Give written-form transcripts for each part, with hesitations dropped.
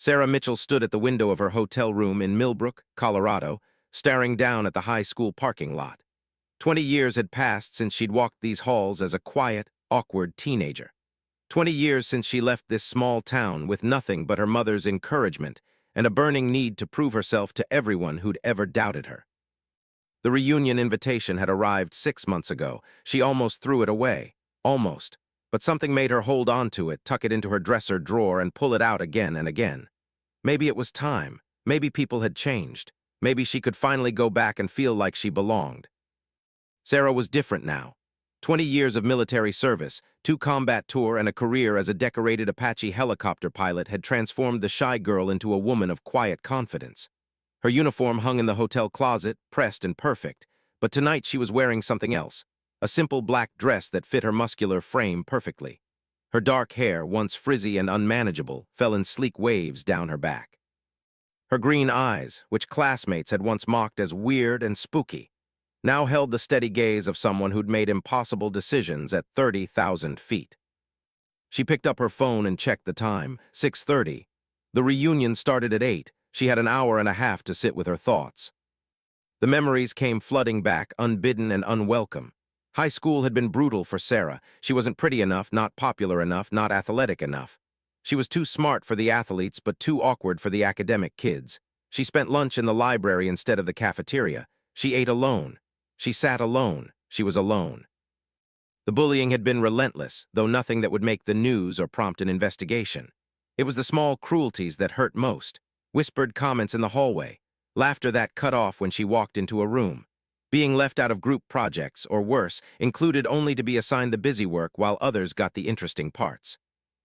Sarah Mitchell stood at the window of her hotel room in Millbrook, Colorado, staring down at the high school parking lot. 20 years had passed since she'd walked these halls as a quiet, awkward teenager. 20 years since she left this small town with nothing but her mother's encouragement and a burning need to prove herself to everyone who'd ever doubted her. The reunion invitation had arrived 6 months ago. She almost threw it away. Almost. But something made her hold on to it, tuck it into her dresser drawer, and pull it out again and again. Maybe it was time. Maybe people had changed. Maybe she could finally go back and feel like she belonged. Sarah was different now. 20 years of military service, 2 combat tours, and a career as a decorated Apache helicopter pilot had transformed the shy girl into a woman of quiet confidence. Her uniform hung in the hotel closet, pressed and perfect, but tonight she was wearing something else, a simple black dress that fit her muscular frame perfectly. Her dark hair, once frizzy and unmanageable, fell in sleek waves down her back. Her green eyes, which classmates had once mocked as weird and spooky, now held the steady gaze of someone who'd made impossible decisions at 30,000 feet. She picked up her phone and checked the time, 6:30. The reunion started at 8. She had an hour and a half to sit with her thoughts. The memories came flooding back, unbidden and unwelcome. High school had been brutal for Sarah. She wasn't pretty enough, not popular enough, not athletic enough. She was too smart for the athletes, but too awkward for the academic kids. She spent lunch in the library instead of the cafeteria. She ate alone. She sat alone. She was alone. The bullying had been relentless, though nothing that would make the news or prompt an investigation. It was the small cruelties that hurt most. Whispered comments in the hallway, laughter that cut off when she walked into a room, being left out of group projects, or worse, included only to be assigned the busy work while others got the interesting parts.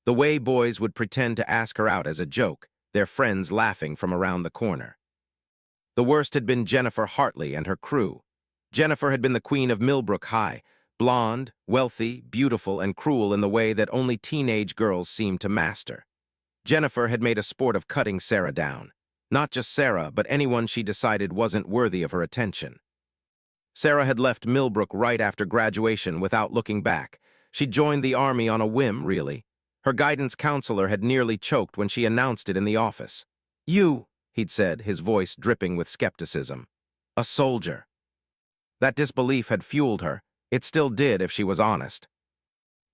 The way boys would pretend to ask her out as a joke, their friends laughing from around the corner. The worst had been Jennifer Hartley and her crew. Jennifer had been the queen of Millbrook High, blonde, wealthy, beautiful, and cruel in the way that only teenage girls seemed to master. Jennifer had made a sport of cutting Sarah down. Not just Sarah, but anyone she decided wasn't worthy of her attention. Sarah had left Millbrook right after graduation without looking back. She joined the army on a whim, really. Her guidance counselor had nearly choked when she announced it in the office. "You," he'd said, his voice dripping with skepticism. "A soldier." That disbelief had fueled her. It still did if she was honest.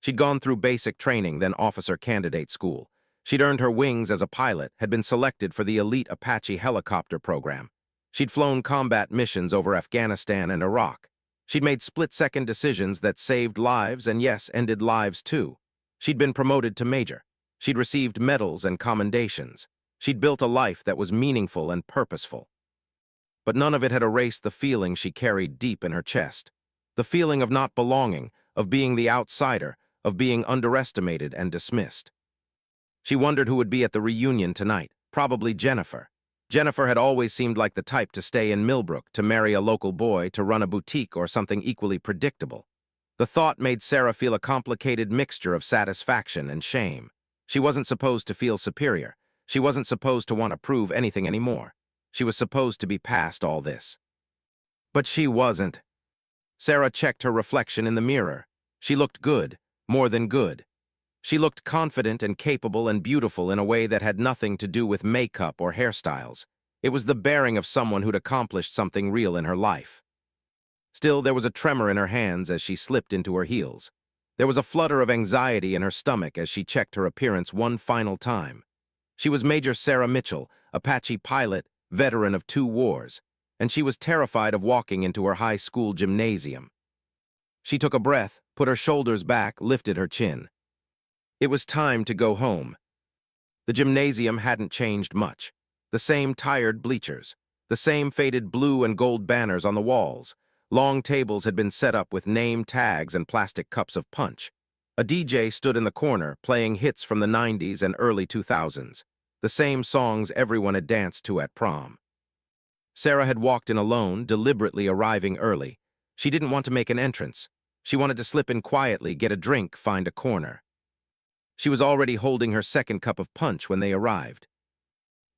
She'd gone through basic training, then officer candidate school. She'd earned her wings as a pilot, had been selected for the elite Apache helicopter program. She'd flown combat missions over Afghanistan and Iraq. She'd made split-second decisions that saved lives and, yes, ended lives too. She'd been promoted to major. She'd received medals and commendations. She'd built a life that was meaningful and purposeful. But none of it had erased the feeling she carried deep in her chest. The feeling of not belonging, of being the outsider, of being underestimated and dismissed. She wondered who would be at the reunion tonight. Probably Jennifer. Jennifer had always seemed like the type to stay in Millbrook, to marry a local boy, to run a boutique or something equally predictable. The thought made Sarah feel a complicated mixture of satisfaction and shame. She wasn't supposed to feel superior. She wasn't supposed to want to prove anything anymore. She was supposed to be past all this. But she wasn't. Sarah checked her reflection in the mirror. She looked good, more than good. She looked confident and capable and beautiful in a way that had nothing to do with makeup or hairstyles. It was the bearing of someone who'd accomplished something real in her life. Still, there was a tremor in her hands as she slipped into her heels. There was a flutter of anxiety in her stomach as she checked her appearance one final time. She was Major Sarah Mitchell, Apache pilot, veteran of 2 wars, and she was terrified of walking into her high school gymnasium. She took a breath, put her shoulders back, lifted her chin. It was time to go home. The gymnasium hadn't changed much. The same tired bleachers, the same faded blue and gold banners on the walls. Long tables had been set up with name tags and plastic cups of punch. A DJ stood in the corner, playing hits from the 90s and early 2000s, the same songs everyone had danced to at prom. Sarah had walked in alone, deliberately arriving early. She didn't want to make an entrance. She wanted to slip in quietly, get a drink, find a corner. She was already holding her second cup of punch when they arrived.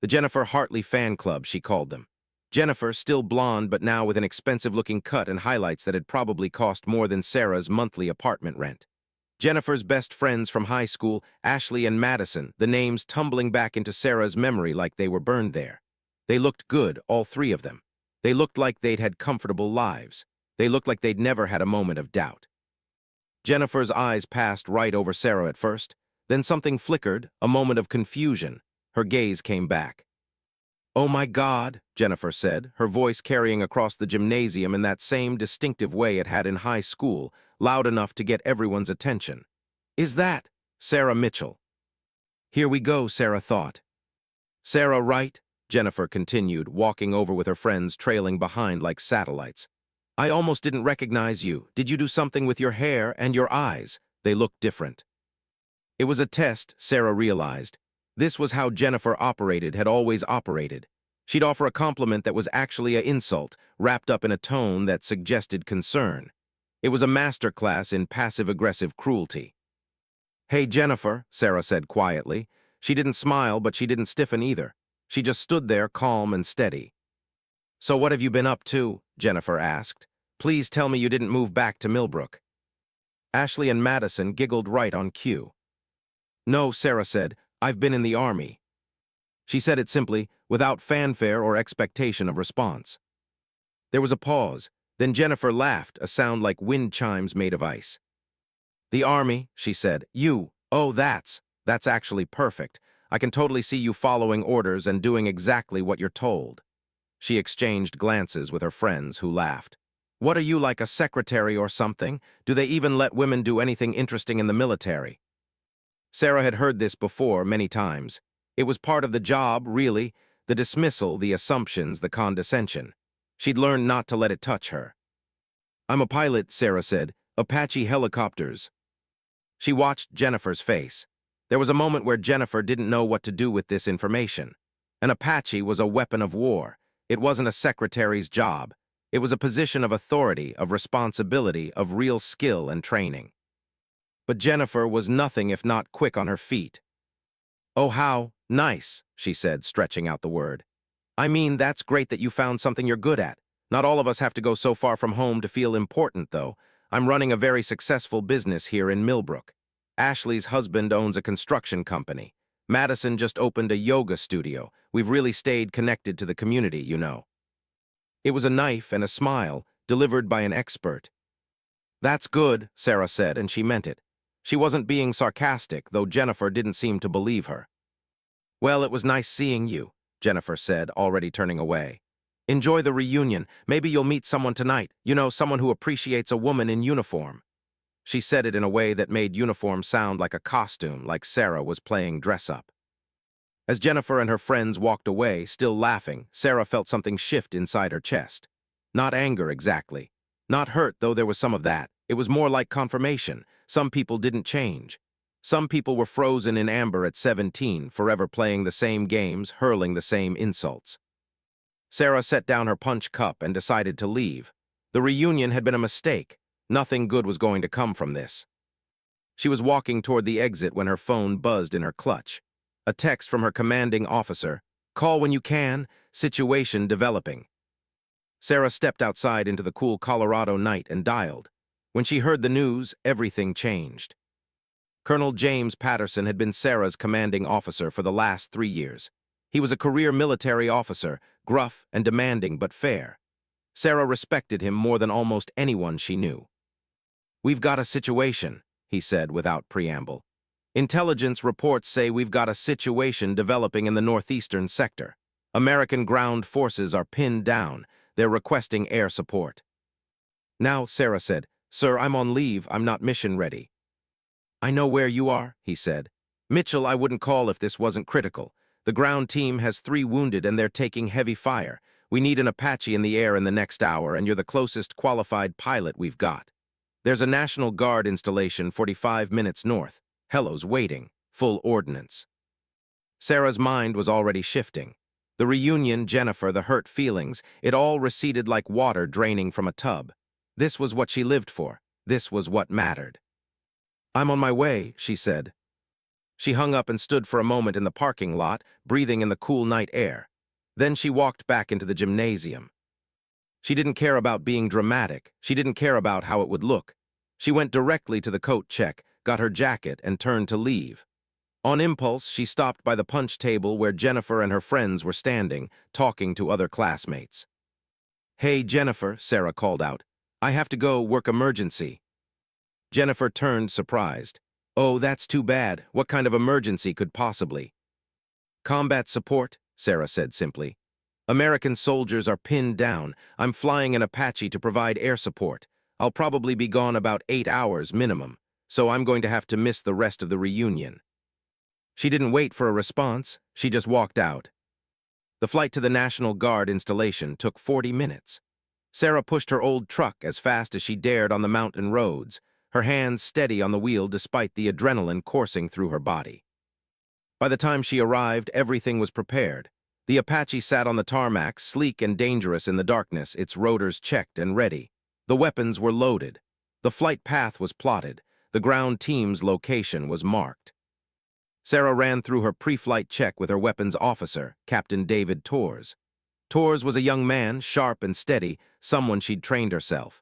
The Jennifer Hartley fan club, she called them. Jennifer, still blonde but now with an expensive-looking cut and highlights that had probably cost more than Sarah's monthly apartment rent. Jennifer's best friends from high school, Ashley and Madison, the names tumbling back into Sarah's memory like they were burned there. They looked good, all three of them. They looked like they'd had comfortable lives. They looked like they'd never had a moment of doubt. Jennifer's eyes passed right over Sarah at first. Then something flickered, a moment of confusion. Her gaze came back. "Oh my God," Jennifer said, her voice carrying across the gymnasium in that same distinctive way it had in high school, loud enough to get everyone's attention. "Is that Sarah Mitchell?" "Here we go," Sarah thought. "Sarah, right?" Jennifer continued, walking over with her friends trailing behind like satellites. "I almost didn't recognize you. Did you do something with your hair and your eyes? They looked different." It was a test, Sarah realized. This was how Jennifer operated, had always operated. She'd offer a compliment that was actually an insult, wrapped up in a tone that suggested concern. It was a masterclass in passive-aggressive cruelty. "Hey, Jennifer," Sarah said quietly. She didn't smile, but she didn't stiffen either. She just stood there, calm and steady. "So what have you been up to?" Jennifer asked. "Please tell me you didn't move back to Millbrook." Ashley and Madison giggled right on cue. "No," Sarah said, "I've been in the Army." She said it simply, without fanfare or expectation of response. There was a pause. Then Jennifer laughed, a sound like wind chimes made of ice. "The Army," she said. Oh, that's actually perfect. I can totally see you following orders and doing exactly what you're told." She exchanged glances with her friends, who laughed. "What are you, like a secretary or something? Do they even let women do anything interesting in the military?" Sarah had heard this before many times. It was part of the job, really, the dismissal, the assumptions, the condescension. She'd learned not to let it touch her. "I'm a pilot," Sarah said. "Apache helicopters." She watched Jennifer's face. There was a moment where Jennifer didn't know what to do with this information. An Apache was a weapon of war. It wasn't a secretary's job. It was a position of authority, of responsibility, of real skill and training. But Jennifer was nothing if not quick on her feet. "Oh, how nice," she said, stretching out the word. "I mean, that's great that you found something you're good at. Not all of us have to go so far from home to feel important, though. I'm running a very successful business here in Millbrook. Ashley's husband owns a construction company. Madison just opened a yoga studio. We've really stayed connected to the community, you know." It was a knife and a smile, delivered by an expert. "That's good," Sarah said, and she meant it. She wasn't being sarcastic, though Jennifer didn't seem to believe her. "Well, it was nice seeing you," Jennifer said, already turning away. "Enjoy the reunion. Maybe you'll meet someone tonight. You know, someone who appreciates a woman in uniform." She said it in a way that made uniform sound like a costume, like Sarah was playing dress-up. As Jennifer and her friends walked away, still laughing, Sarah felt something shift inside her chest. Not anger, exactly. Not hurt, though there was some of that. It was more like confirmation. Some people didn't change. Some people were frozen in amber at 17, forever playing the same games, hurling the same insults. Sarah set down her punch cup and decided to leave. The reunion had been a mistake. Nothing good was going to come from this. She was walking toward the exit when her phone buzzed in her clutch. A text from her commanding officer. "Call when you can. Situation developing." Sarah stepped outside into the cool Colorado night and dialed. When she heard the news, everything changed. Colonel James Patterson had been Sarah's commanding officer for the last 3 years. He was a career military officer, gruff and demanding but fair. Sarah respected him more than almost anyone she knew. "We've got a situation," he said without preamble. "Intelligence reports say we've got a situation developing in the northeastern sector. American ground forces are pinned down. They're requesting air support." "Now," Sarah said, "Sir, I'm on leave. I'm not mission ready." "I know where you are," he said. "Mitchell, I wouldn't call if this wasn't critical. The ground team has 3 wounded and they're taking heavy fire. We need an Apache in the air in the next hour, and you're the closest qualified pilot we've got. There's a National Guard installation 45 minutes north. Hello's waiting. Full ordnance." Sarah's mind was already shifting. The reunion, Jennifer, the hurt feelings, it all receded like water draining from a tub. This was what she lived for. This was what mattered. "I'm on my way," she said. She hung up and stood for a moment in the parking lot, breathing in the cool night air. Then she walked back into the gymnasium. She didn't care about being dramatic. She didn't care about how it would look. She went directly to the coat check, got her jacket, and turned to leave. On impulse, she stopped by the punch table where Jennifer and her friends were standing, talking to other classmates. "Hey, Jennifer," Sarah called out. "I have to go, work emergency." Jennifer turned, surprised. "Oh, that's too bad. What kind of emergency could possibly?" "Combat support," Sarah said simply. "American soldiers are pinned down. I'm flying an Apache to provide air support. I'll probably be gone about 8 hours minimum, so I'm going to have to miss the rest of the reunion." She didn't wait for a response. She just walked out. The flight to the National Guard installation took 40 minutes. Sarah pushed her old truck as fast as she dared on the mountain roads, her hands steady on the wheel despite the adrenaline coursing through her body. By the time she arrived, everything was prepared. The Apache sat on the tarmac, sleek and dangerous in the darkness, its rotors checked and ready. The weapons were loaded. The flight path was plotted. The ground team's location was marked. Sarah ran through her pre-flight check with her weapons officer, Captain David Torres. Torres was a young man, sharp and steady, someone she'd trained herself.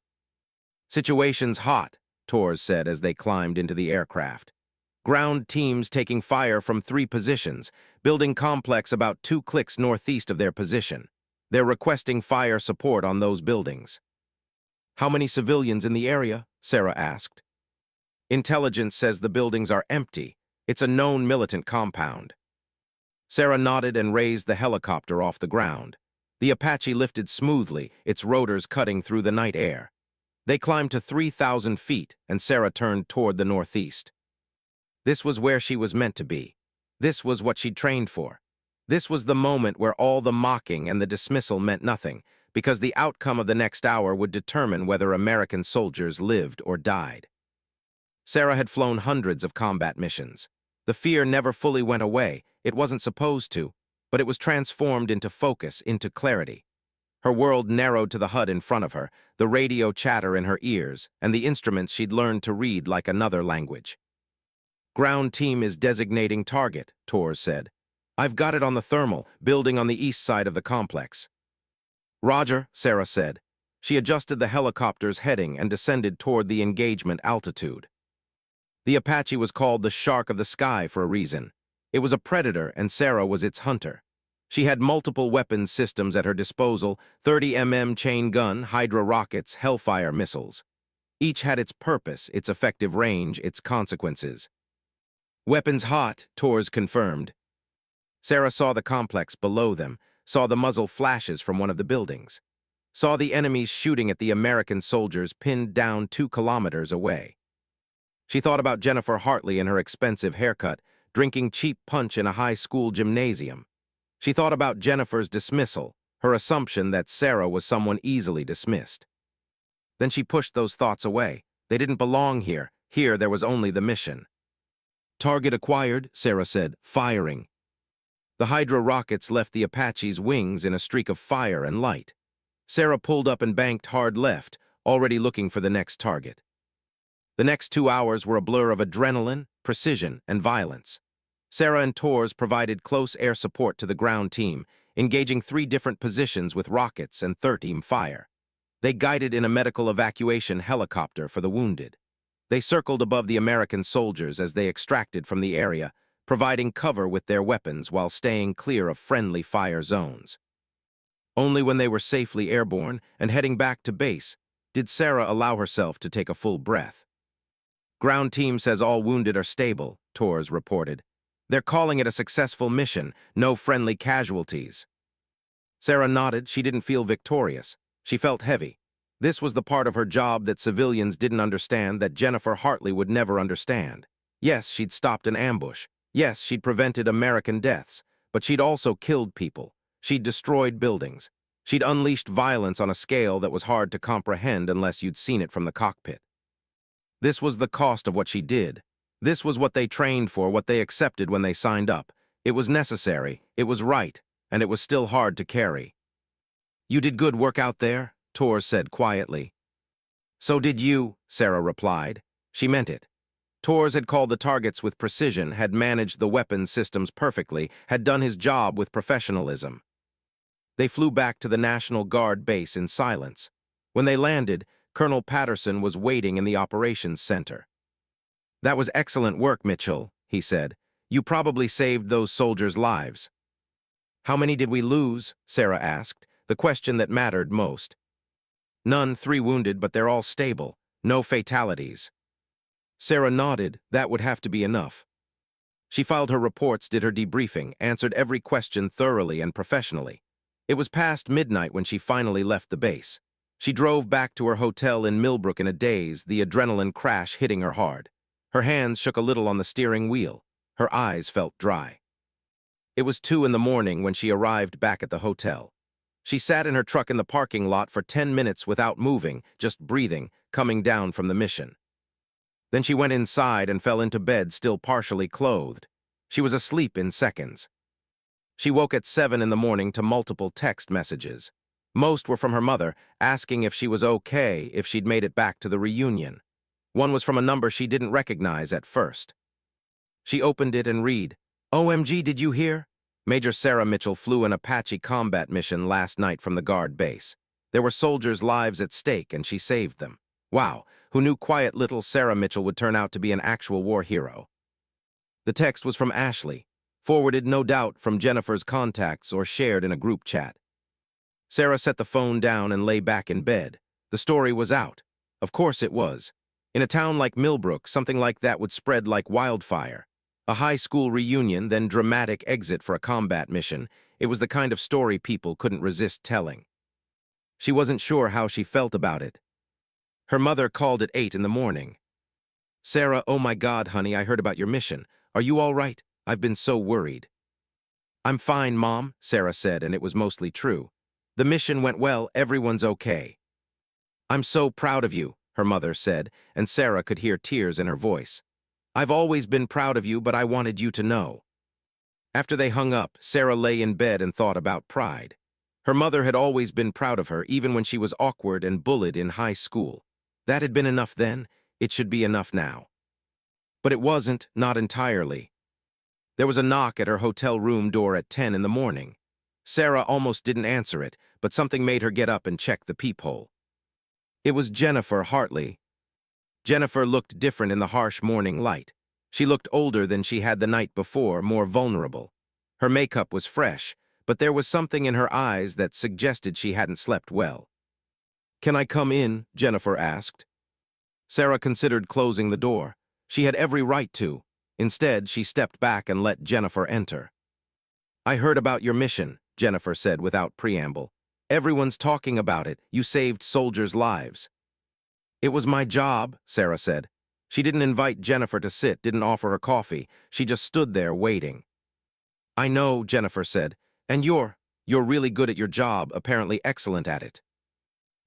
"Situation's hot," Torres said as they climbed into the aircraft. "Ground teams taking fire from 3 positions, building complex about 2 clicks northeast of their position. They're requesting fire support on those buildings." "How many civilians in the area?" Sarah asked. "Intelligence says the buildings are empty. It's a known militant compound." Sarah nodded and raised the helicopter off the ground. The Apache lifted smoothly, its rotors cutting through the night air. They climbed to 3,000 feet, and Sarah turned toward the northeast. This was where she was meant to be. This was what she'd trained for. This was the moment where all the mocking and the dismissal meant nothing, because the outcome of the next hour would determine whether American soldiers lived or died. Sarah had flown hundreds of combat missions. The fear never fully went away. It wasn't supposed to, but it was transformed into focus, into clarity. Her world narrowed to the HUD in front of her, the radio chatter in her ears, and the instruments she'd learned to read like another language. "Ground team is designating target," Torres said. "I've got it on the thermal, building on the east side of the complex." "Roger," Sarah said. She adjusted the helicopter's heading and descended toward the engagement altitude. The Apache was called the Shark of the Sky for a reason. It was a predator, and Sarah was its hunter. She had multiple weapons systems at her disposal: 30mm chain gun, Hydra rockets, Hellfire missiles. Each had its purpose, its effective range, its consequences. "Weapons hot," Torres confirmed. Sarah saw the complex below them, saw the muzzle flashes from one of the buildings, saw the enemies shooting at the American soldiers pinned down 2 kilometers away. She thought about Jennifer Hartley and her expensive haircut, drinking cheap punch in a high school gymnasium. She thought about Jennifer's dismissal, her assumption that Sarah was someone easily dismissed. Then she pushed those thoughts away. They didn't belong here. Here there was only the mission. "Target acquired," Sarah said, firing. The Hydra rockets left the Apache's wings in a streak of fire and light. Sarah pulled up and banked hard left, already looking for the next target. The next 2 hours were a blur of adrenaline, precision, and violence. Sarah and Torres provided close air support to the ground team, engaging 3 different positions with rockets and 30mm fire. They guided in a medical evacuation helicopter for the wounded. They circled above the American soldiers as they extracted from the area, providing cover with their weapons while staying clear of friendly fire zones. Only when they were safely airborne and heading back to base did Sarah allow herself to take a full breath. "Ground team says all wounded are stable," Torres reported. "They're calling it a successful mission, no friendly casualties." Sarah nodded. She didn't feel victorious. She felt heavy. This was the part of her job that civilians didn't understand, that Jennifer Hartley would never understand. Yes, she'd stopped an ambush. Yes, she'd prevented American deaths. But she'd also killed people. She'd destroyed buildings. She'd unleashed violence on a scale that was hard to comprehend unless you'd seen it from the cockpit. This was the cost of what she did. This was what they trained for, what they accepted when they signed up. It was necessary, it was right, and it was still hard to carry. "You did good work out there," Torres said quietly. "So did you," Sarah replied. She meant it. Torres had called the targets with precision, had managed the weapons systems perfectly, had done his job with professionalism. They flew back to the National Guard base in silence. When they landed, Colonel Patterson was waiting in the operations center. "That was excellent work, Mitchell," he said. "You probably saved those soldiers' lives." "How many did we lose?" Sarah asked, the question that mattered most. "None, 3 wounded, but they're all stable. No fatalities." Sarah nodded. That would have to be enough. She filed her reports, did her debriefing, answered every question thoroughly and professionally. It was past midnight when she finally left the base. She drove back to her hotel in Millbrook in a daze, the adrenaline crash hitting her hard. Her hands shook a little on the steering wheel. Her eyes felt dry. It was 2 in the morning when she arrived back at the hotel. She sat in her truck in the parking lot for 10 minutes without moving, just breathing, coming down from the mission. Then she went inside and fell into bed, still partially clothed. She was asleep in seconds. She woke at 7 in the morning to multiple text messages. Most were from her mother, asking if she was okay, if she'd made it back to the reunion. One was from a number she didn't recognize at first. She opened it and read, "OMG, did you hear? Major Sarah Mitchell flew an Apache combat mission last night from the guard base. There were soldiers' lives at stake, and she saved them. Wow, who knew quiet little Sarah Mitchell would turn out to be an actual war hero?" The text was from Ashley, forwarded no doubt from Jennifer's contacts or shared in a group chat. Sarah set the phone down and lay back in bed. The story was out. Of course it was. In a town like Millbrook, something like that would spread like wildfire. A high school reunion, then dramatic exit for a combat mission. It was the kind of story people couldn't resist telling. She wasn't sure how she felt about it. Her mother called at 8 in the morning. "Sarah, oh my God, honey, I heard about your mission. Are you all right? I've been so worried." "I'm fine, Mom," Sarah said, and it was mostly true. "The mission went well, everyone's okay." "I'm so proud of you," her mother said, and Sarah could hear tears in her voice. "I've always been proud of you, but I wanted you to know." After they hung up, Sarah lay in bed and thought about pride. Her mother had always been proud of her, even when she was awkward and bullied in high school. That had been enough then. It should be enough now. But it wasn't, not entirely. There was a knock at her hotel room door at 10 in the morning. Sarah almost didn't answer it, but something made her get up and check the peephole. It was Jennifer Hartley. Jennifer looked different in the harsh morning light. She looked older than she had the night before, more vulnerable. Her makeup was fresh, but there was something in her eyes that suggested she hadn't slept well. "Can I come in?" Jennifer asked. Sarah considered closing the door. She had every right to. Instead, she stepped back and let Jennifer enter. "I heard about your mission," Jennifer said without preamble. "Everyone's talking about it. You saved soldiers' lives." "It was my job," Sarah said. She didn't invite Jennifer to sit, didn't offer her coffee. She just stood there waiting. "I know," Jennifer said, "and you're really good at your job, apparently excellent at it."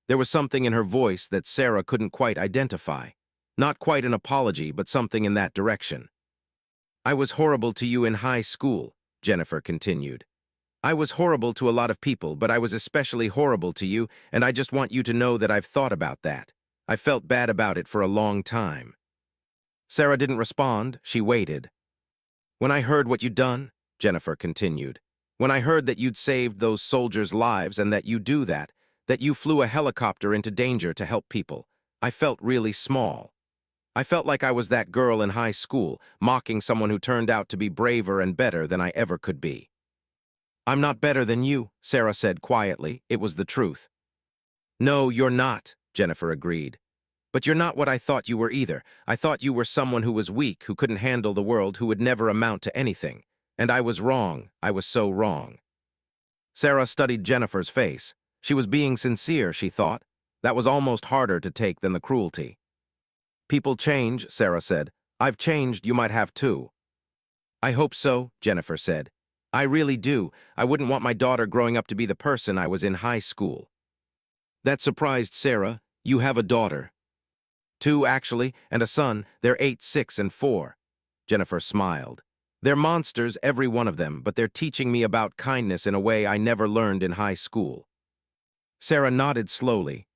There was something in her voice that Sarah couldn't quite identify. Not quite an apology, but something in that direction. "I was horrible to you in high school," Jennifer continued. "I was horrible to a lot of people, but I was especially horrible to you, and I just want you to know that I've thought about that. I felt bad about it for a long time." Sarah didn't respond. She waited. "When I heard what you'd done," Jennifer continued, "when I heard that you'd saved those soldiers' lives and that you do that you flew a helicopter into danger to help people, I felt really small. I felt like I was that girl in high school, mocking someone who turned out to be braver and better than I ever could be." "I'm not better than you," Sarah said quietly. It was the truth. "No, you're not," Jennifer agreed. "But you're not what I thought you were either. I thought you were someone who was weak, who couldn't handle the world, who would never amount to anything. And I was wrong. I was so wrong." Sarah studied Jennifer's face. She was being sincere, she thought. That was almost harder to take than the cruelty. "People change," Sarah said. "I've changed, you might have too." "I hope so," Jennifer said. "I really do. I wouldn't want my daughter growing up to be the person I was in high school." That surprised Sarah. "You have a daughter." "Two, actually, and a son. They're 8, 6, and 4. Jennifer smiled. "They're monsters, every one of them, but they're teaching me about kindness in a way I never learned in high school." Sarah nodded slowly.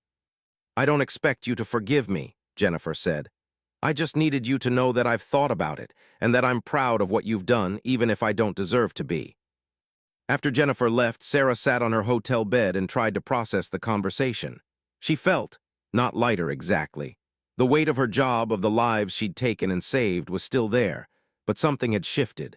"I don't expect you to forgive me," Jennifer said. "I just needed you to know that I've thought about it, and that I'm proud of what you've done, even if I don't deserve to be." After Jennifer left, Sarah sat on her hotel bed and tried to process the conversation. She felt, not lighter exactly. The weight of her job, of the lives she'd taken and saved, was still there, but something had shifted.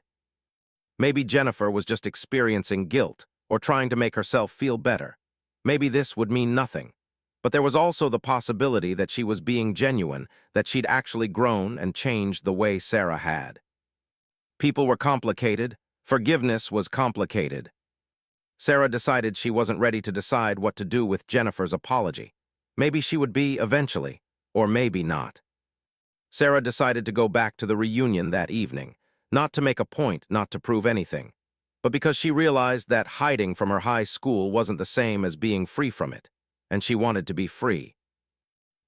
Maybe Jennifer was just experiencing guilt, or trying to make herself feel better. Maybe this would mean nothing. But there was also the possibility that she was being genuine, that she'd actually grown and changed the way Sarah had. People were complicated. Forgiveness was complicated. Sarah decided she wasn't ready to decide what to do with Jennifer's apology. Maybe she would be eventually, or maybe not. Sarah decided to go back to the reunion that evening, not to make a point, not to prove anything, but because she realized that hiding from her high school wasn't the same as being free from it, and she wanted to be free.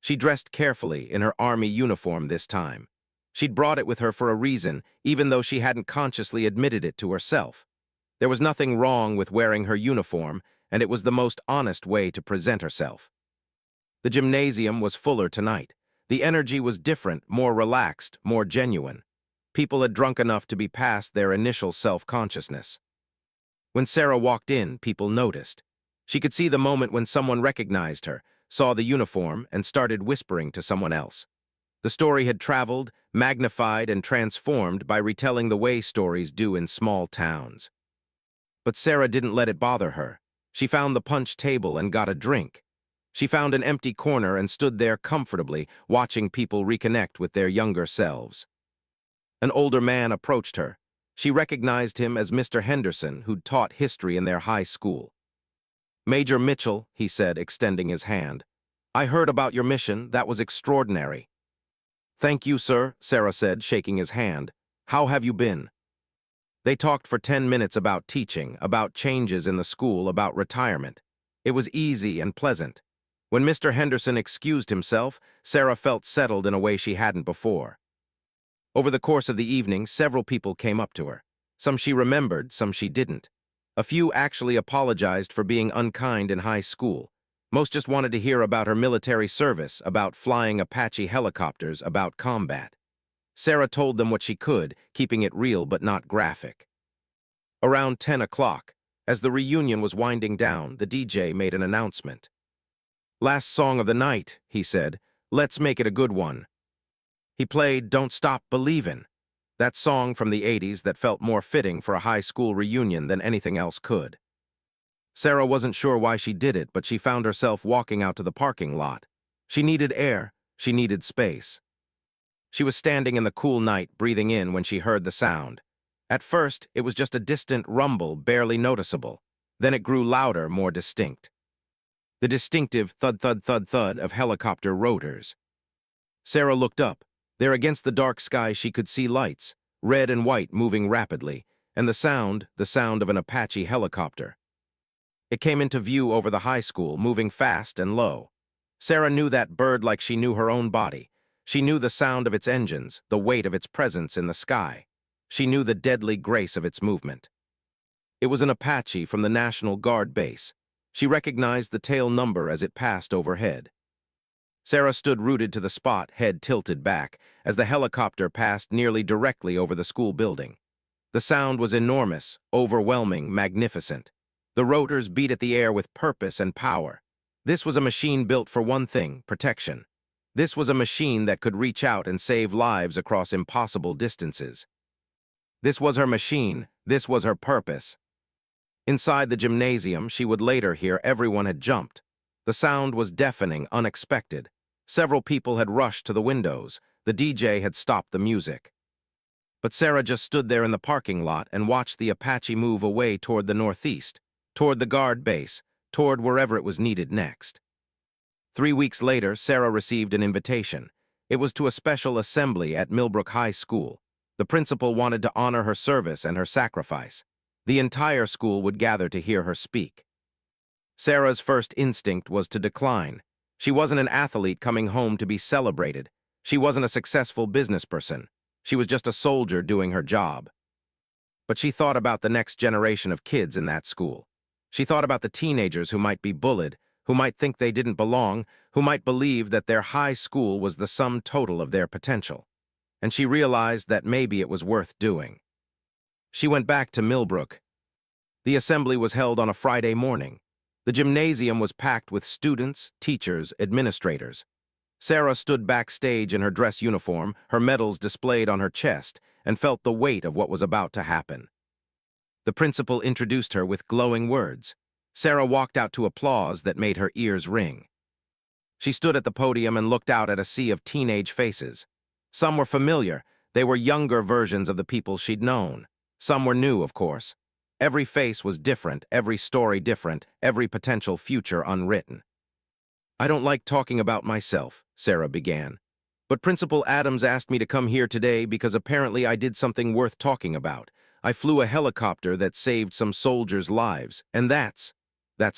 She dressed carefully in her army uniform this time. She'd brought it with her for a reason, even though she hadn't consciously admitted it to herself. There was nothing wrong with wearing her uniform, and it was the most honest way to present herself. The gymnasium was fuller tonight. The energy was different, more relaxed, more genuine. People had drunk enough to be past their initial self-consciousness. When Sarah walked in, people noticed. She could see the moment when someone recognized her, saw the uniform, and started whispering to someone else. The story had traveled, magnified, and transformed by retelling the way stories do in small towns. But Sarah didn't let it bother her. She found the punch table and got a drink. She found an empty corner and stood there comfortably, watching people reconnect with their younger selves. An older man approached her. She recognized him as Mr. Henderson, who'd taught history in their high school. "Major Mitchell," he said, extending his hand. "I heard about your mission. That was extraordinary." "Thank you, sir," Sarah said, shaking his hand. "How have you been?" They talked for 10 minutes about teaching, about changes in the school, about retirement. It was easy and pleasant. When Mr. Henderson excused himself, Sarah felt settled in a way she hadn't before. Over the course of the evening, several people came up to her. Some she remembered, some she didn't. A few actually apologized for being unkind in high school. Most just wanted to hear about her military service, about flying Apache helicopters, about combat. Sarah told them what she could, keeping it real but not graphic. Around 10 o'clock, as the reunion was winding down, the DJ made an announcement. "Last song of the night," he said. "Let's make it a good one." He played "Don't Stop Believin'," that song from the 80s that felt more fitting for a high school reunion than anything else could. Sarah wasn't sure why she did it, but she found herself walking out to the parking lot. She needed air. She needed space. She was standing in the cool night, breathing in when she heard the sound. At first, it was just a distant rumble, barely noticeable. Then it grew louder, more distinct. The distinctive thud-thud-thud-thud of helicopter rotors. Sarah looked up. There against the dark sky she could see lights, red and white moving rapidly, and the sound of an Apache helicopter. It came into view over the high school, moving fast and low. Sarah knew that bird like she knew her own body. She knew the sound of its engines, the weight of its presence in the sky. She knew the deadly grace of its movement. It was an Apache from the National Guard base. She recognized the tail number as it passed overhead. Sarah stood rooted to the spot, head tilted back, as the helicopter passed nearly directly over the school building. The sound was enormous, overwhelming, magnificent. The rotors beat at the air with purpose and power. This was a machine built for one thing: protection. This was a machine that could reach out and save lives across impossible distances. This was her machine. This was her purpose. Inside the gymnasium, she would later hear, everyone had jumped. The sound was deafening, unexpected. Several people had rushed to the windows. The DJ had stopped the music. But Sarah just stood there in the parking lot and watched the Apache move away toward the northeast, toward the guard base, toward wherever it was needed next. 3 weeks later, Sarah received an invitation. It was to a special assembly at Millbrook High School. The principal wanted to honor her service and her sacrifice. The entire school would gather to hear her speak. Sarah's first instinct was to decline. She wasn't an athlete coming home to be celebrated. She wasn't a successful businessperson. She was just a soldier doing her job. But she thought about the next generation of kids in that school. She thought about the teenagers who might be bullied, who might think they didn't belong, who might believe that their high school was the sum total of their potential. And she realized that maybe it was worth doing. She went back to Millbrook. The assembly was held on a Friday morning. The gymnasium was packed with students, teachers, administrators. Sarah stood backstage in her dress uniform, her medals displayed on her chest, and felt the weight of what was about to happen. The principal introduced her with glowing words. Sarah walked out to applause that made her ears ring. She stood at the podium and looked out at a sea of teenage faces. Some were familiar. They were younger versions of the people she'd known. Some were new, of course. Every face was different, every story different, every potential future unwritten. "I don't like talking about myself," Sarah began. "But Principal Adams asked me to come here today because apparently I did something worth talking about. I flew a helicopter that saved some soldiers' lives, and that's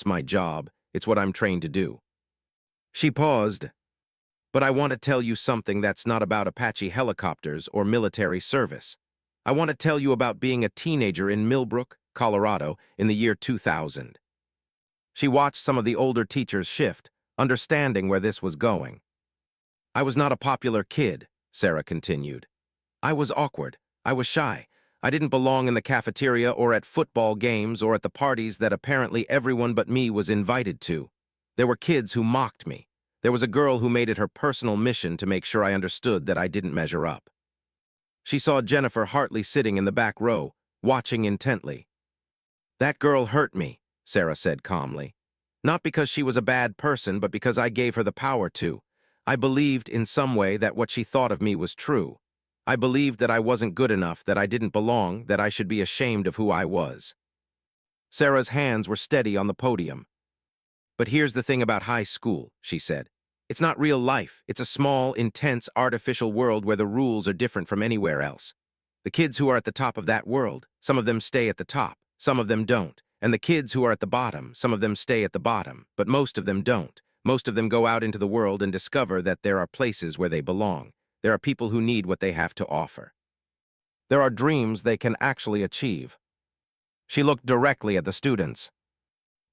my job. It's what I'm trained to do." She paused. "But I want to tell you something that's not about Apache helicopters or military service. I want to tell you about being a teenager in Millbrook, Colorado, in the year 2000. She watched some of the older teachers shift, understanding where this was going. "I was not a popular kid," Sarah continued. "I was awkward. I was shy. I didn't belong in the cafeteria or at football games or at the parties that apparently everyone but me was invited to. There were kids who mocked me. There was a girl who made it her personal mission to make sure I understood that I didn't measure up." She saw Jennifer Hartley sitting in the back row, watching intently. "That girl hurt me," Sarah said calmly. "Not because she was a bad person, but because I gave her the power to. I believed in some way that what she thought of me was true. I believed that I wasn't good enough, that I didn't belong, that I should be ashamed of who I was." Sarah's hands were steady on the podium. "But here's the thing about high school," she said. "It's not real life. It's a small, intense, artificial world where the rules are different from anywhere else. The kids who are at the top of that world, some of them stay at the top, some of them don't. And the kids who are at the bottom, some of them stay at the bottom, but most of them don't. Most of them go out into the world and discover that there are places where they belong. There are people who need what they have to offer. There are dreams they can actually achieve." She looked directly at the students.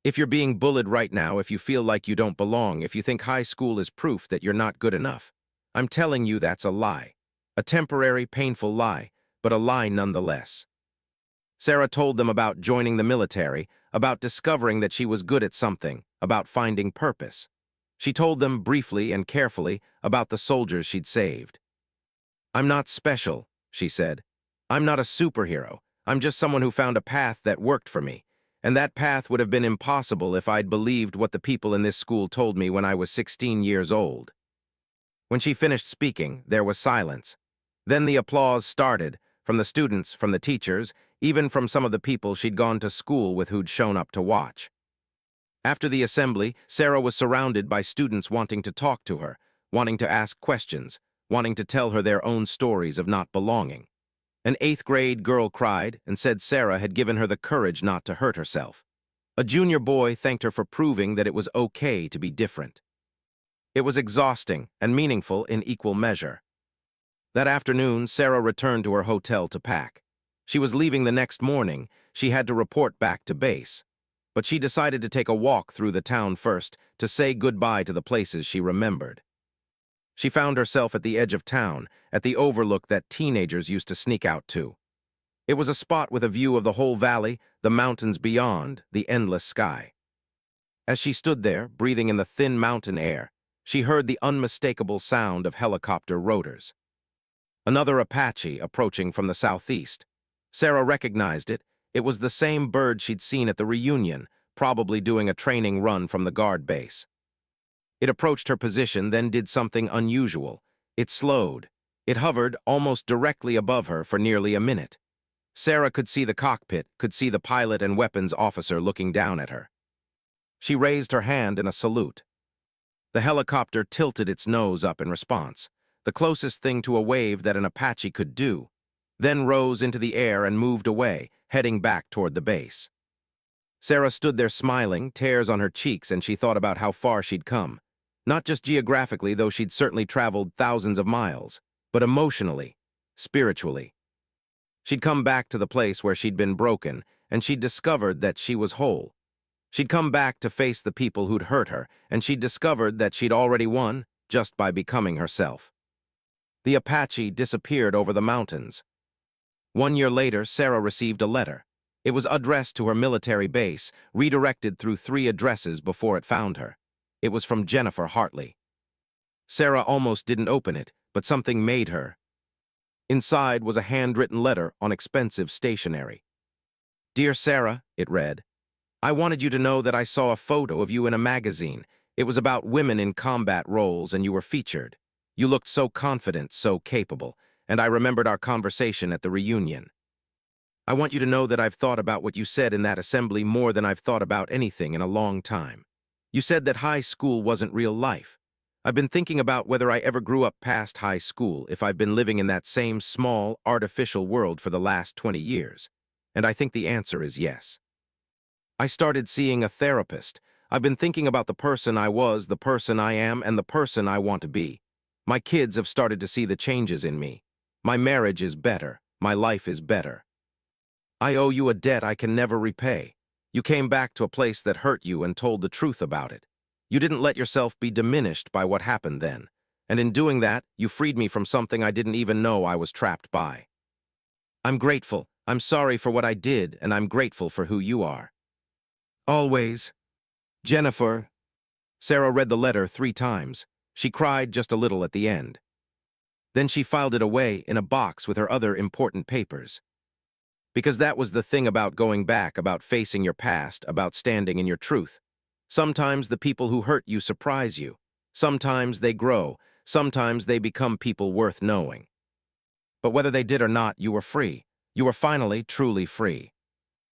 "If you're being bullied right now, if you feel like you don't belong, if you think high school is proof that you're not good enough, I'm telling you that's a lie. A temporary, painful lie, but a lie nonetheless." Sarah told them about joining the military, about discovering that she was good at something, about finding purpose. She told them briefly and carefully about the soldiers she'd saved. "I'm not special," she said. "I'm not a superhero. I'm just someone who found a path that worked for me. And that path would have been impossible if I'd believed what the people in this school told me when I was 16 years old." When she finished speaking, there was silence. Then the applause started, from the students, from the teachers, even from some of the people she'd gone to school with who'd shown up to watch. After the assembly, Sarah was surrounded by students wanting to talk to her, wanting to ask questions, wanting to tell her their own stories of not belonging. An 8th-grade girl cried and said Sarah had given her the courage not to hurt herself. A junior boy thanked her for proving that it was okay to be different. It was exhausting and meaningful in equal measure. That afternoon, Sarah returned to her hotel to pack. She was leaving the next morning. She had to report back to base. But she decided to take a walk through the town first, to say goodbye to the places she remembered. She found herself at the edge of town, at the overlook that teenagers used to sneak out to. It was a spot with a view of the whole valley, the mountains beyond, the endless sky. As she stood there, breathing in the thin mountain air, she heard the unmistakable sound of helicopter rotors. Another Apache approaching from the southeast. Sarah recognized it. It was the same bird she'd seen at the reunion, probably doing a training run from the guard base. It approached her position, then did something unusual. It slowed. It hovered almost directly above her for nearly a minute. Sarah could see the cockpit, could see the pilot and weapons officer looking down at her. She raised her hand in a salute. The helicopter tilted its nose up in response, the closest thing to a wave that an Apache could do, then rose into the air and moved away, heading back toward the base. Sarah stood there smiling, tears on her cheeks, and she thought about how far she'd come. Not just geographically, though she'd certainly traveled thousands of miles, but emotionally, spiritually. She'd come back to the place where she'd been broken, and she'd discovered that she was whole. She'd come back to face the people who'd hurt her, and she'd discovered that she'd already won just by becoming herself. The Apache disappeared over the mountains. 1 year later, Sarah received a letter. It was addressed to her military base, redirected through 3 addresses before it found her. It was from Jennifer Hartley. Sarah almost didn't open it, but something made her. Inside was a handwritten letter on expensive stationery. "Dear Sarah," it read, "I wanted you to know that I saw a photo of you in a magazine. It was about women in combat roles, and you were featured. You looked so confident, so capable, and I remembered our conversation at the reunion. I want you to know that I've thought about what you said in that assembly more than I've thought about anything in a long time. You said that high school wasn't real life. I've been thinking about whether I ever grew up past high school, if I've been living in that same small, artificial world for the last 20 years. And I think the answer is yes. I started seeing a therapist. I've been thinking about the person I was, the person I am, and the person I want to be. My kids have started to see the changes in me. My marriage is better. My life is better. I owe you a debt I can never repay. You came back to a place that hurt you and told the truth about it. You didn't let yourself be diminished by what happened then. And in doing that, you freed me from something I didn't even know I was trapped by. I'm grateful. I'm sorry for what I did, and I'm grateful for who you are. Always. Jennifer." Sarah read the letter 3 times. She cried just a little at the end. Then she filed it away in a box with her other important papers. Because that was the thing about going back, about facing your past, about standing in your truth. Sometimes the people who hurt you surprise you. Sometimes they grow. Sometimes they become people worth knowing. But whether they did or not, you were free. You were finally truly free.